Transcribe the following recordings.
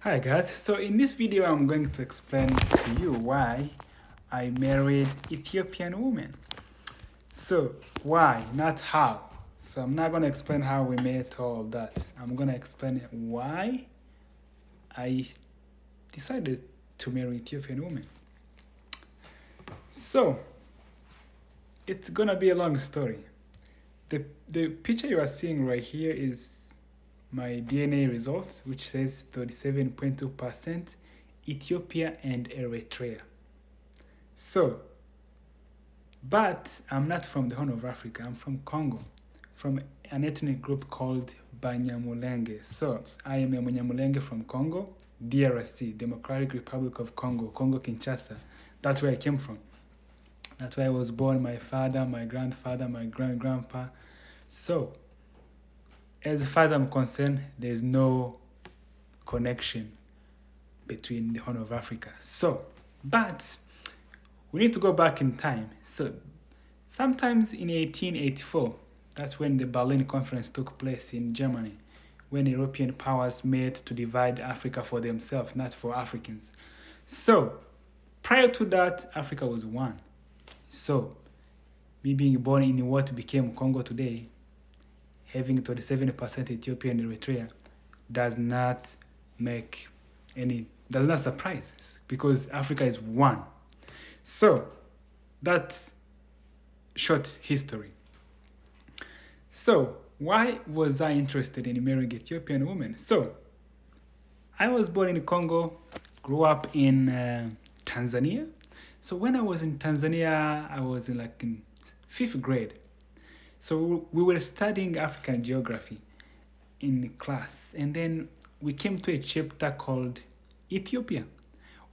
Hi guys, so in this video I'm going to explain to you why I married Ethiopian woman. So why, not how. So I'm not going to explain how we met all that. I'm going to explain why I decided to marry Ethiopian woman. So it's going to be a long story. The picture you are seeing right here is my DNA results, which says 37.2% Ethiopia and Eritrea. So, but I'm not from the Horn of Africa, I'm from Congo, from an ethnic group called Banyamulenge. So, I am a Banyamulenge from Congo, DRC, Democratic Republic of Congo, Congo Kinshasa. That's where I came from. That's where I was born, my father, my grandfather, my grandpa. So, as far as I'm concerned, there's no connection between the Horn of Africa. So, but we need to go back in time. So, sometimes in 1884, that's when the Berlin Conference took place in Germany, when European powers met to divide Africa for themselves, not for Africans. So, prior to that, Africa was one. So, me being born in what became Congo today, having 37% Ethiopia and Eritrea does not surprise because Africa is one. So that's short history. So why was I interested in marrying Ethiopian women? So I was born in Congo, grew up in Tanzania. So when I was in Tanzania, I was in 5th grade. So we were studying African geography in class, and then we came to a chapter called Ethiopia.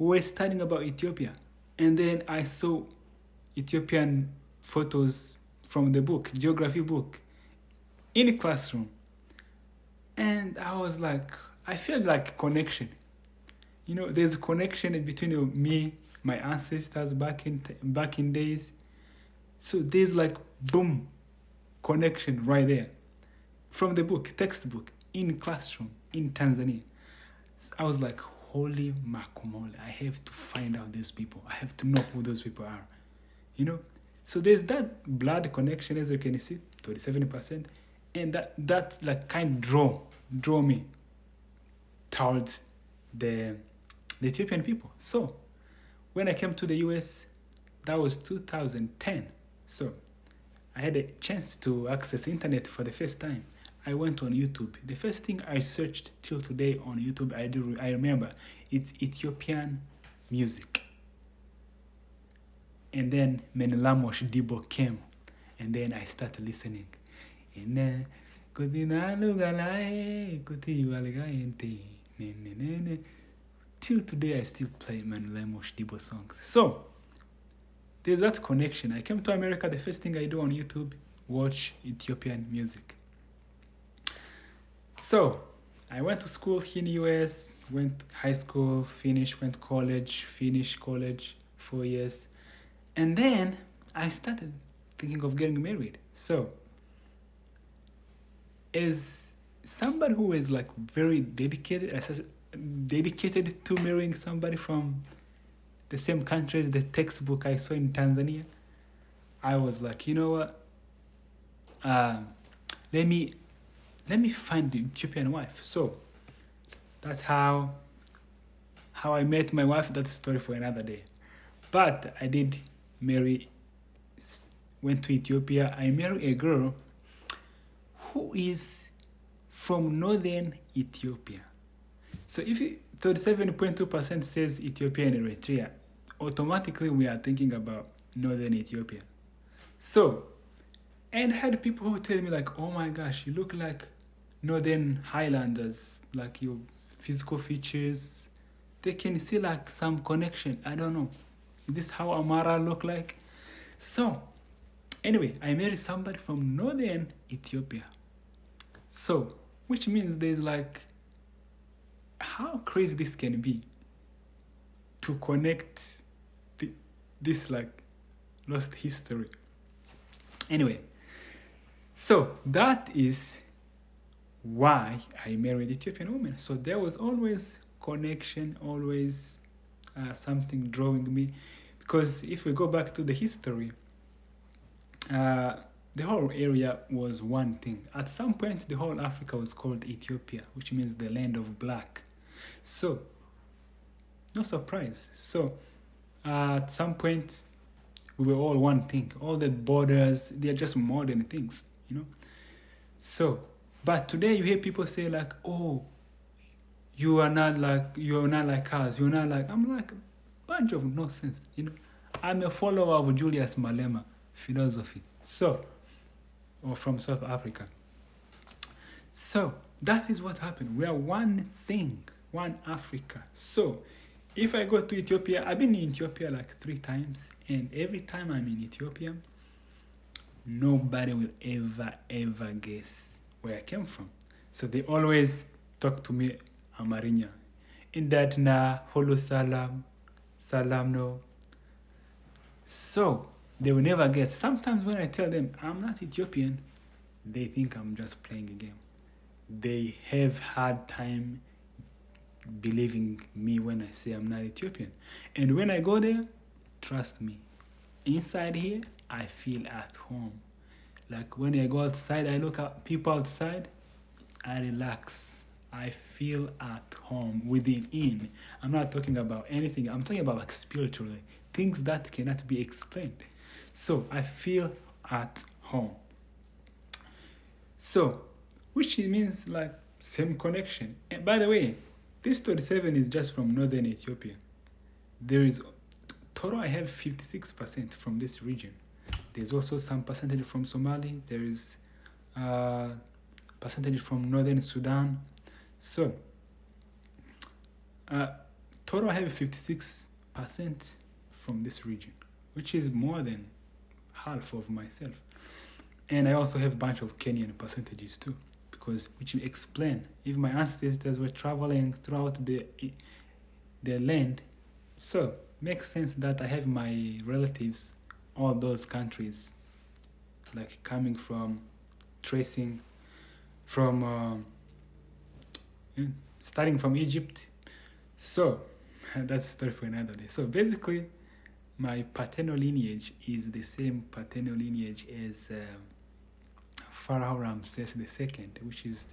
We were studying about Ethiopia, and then I saw Ethiopian photos from the book, geography book, in the classroom. And I was like, I felt like a connection. You know, there's a connection between me, my ancestors back in days. So there's like, boom, connection right there from the book, textbook, in classroom in Tanzania. So I was like, holy makumole, I have to find out these people. I have to know who those people are. You know? So there's that blood connection, as you can see, 37%. And that like kind of draw me towards the Ethiopian people. So when I came to the US, that was 2010. So I had a chance to access internet for the first time. I went on YouTube. The first thing I searched till today on YouTube, I remember, it's Ethiopian music. And then Menelamosh Dibo came, and then I started listening. And then till today I still play Menelamosh Dibo songs. So there's that connection. I came to America, the first thing I do on YouTube, watch Ethiopian music. So I went to school here in the US, went high school, went college, finished college, 4 years. And then I started thinking of getting married. So as somebody who is like very dedicated to marrying somebody from the same country as the textbook I saw in Tanzania, I was like, you know what? Let me find the Ethiopian wife. So that's how I met my wife. That's a story for another day. But I did went to Ethiopia. I married a girl who is from northern Ethiopia. So if 37.2% says Ethiopia and Eritrea, automatically we are thinking about northern Ethiopia. So, and I had people who tell me like, oh my gosh, you look like northern highlanders, like your physical features, they can see like some connection. I don't know. Is this how Amara look like? So, anyway, I married somebody from northern Ethiopia. So, which means there's like, how crazy this can be to connect this like lost history. Anyway, so that is why I married Ethiopian woman. So there was always connection always something drawing me, because if we go back to the history, the whole area was one thing. At some point, the whole Africa was called Ethiopia, which means the land of black. So, no surprise. So, at some point, we were all one thing. All the borders, they are just modern things, you know. So, but today you hear people say like, "Oh, you are not like us. You're not like." I'm like, bunch of nonsense, you know. I'm a follower of Julius Malema philosophy. So, or from South Africa. So that is what happened. We are one thing, one Africa. So if I go to Ethiopia, I've been in Ethiopia like 3 times, and every time I'm in Ethiopia, nobody will ever guess where I came from. So they always talk to me Amarinya. In that na holo salam, salam no. So they will never guess. Sometimes when I tell them I'm not Ethiopian, they think I'm just playing a game. They have hard time believing me when I say I'm not Ethiopian. And when I go there, trust me, inside here, I feel at home. Like when I go outside, I look at people outside, I relax. I feel at home within. I'm not talking about anything. I'm talking about like spiritually, things that cannot be explained. So I feel at home. So, which means like same connection. And by the way, this 37 is just from northern Ethiopia. There is total I have 56% from this region. There's also some percentage from Somali. There is percentage from northern Sudan. So, total I have 56% from this region, which is more than half of myself. And I also have a bunch of Kenyan percentages too, because which explain if my ancestors were traveling throughout the land, so makes sense that I have my relatives all those countries, like coming from, tracing from starting from Egypt. So that's a story for another day. So basically, my paternal lineage is the same paternal lineage as Pharaoh Ramses II, which is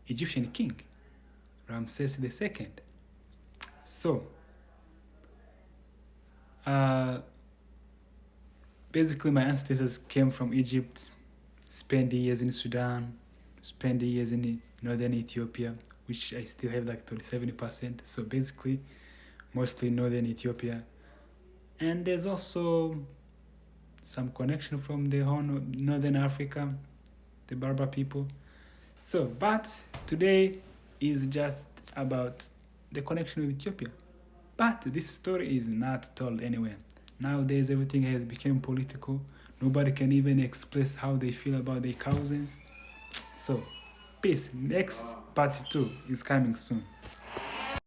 Egyptian king, Ramses II. So, basically my ancestors came from Egypt, spent years in Sudan, spent years in northern Ethiopia, which I still have like 37%. So basically, mostly northern Ethiopia. And there's also some connection from the whole northern Africa, the Berber people. So, but today is just about the connection with Ethiopia. But this story is not told anywhere. Nowadays, everything has become political. Nobody can even express how they feel about their cousins. So, peace. Next part 2 is coming soon.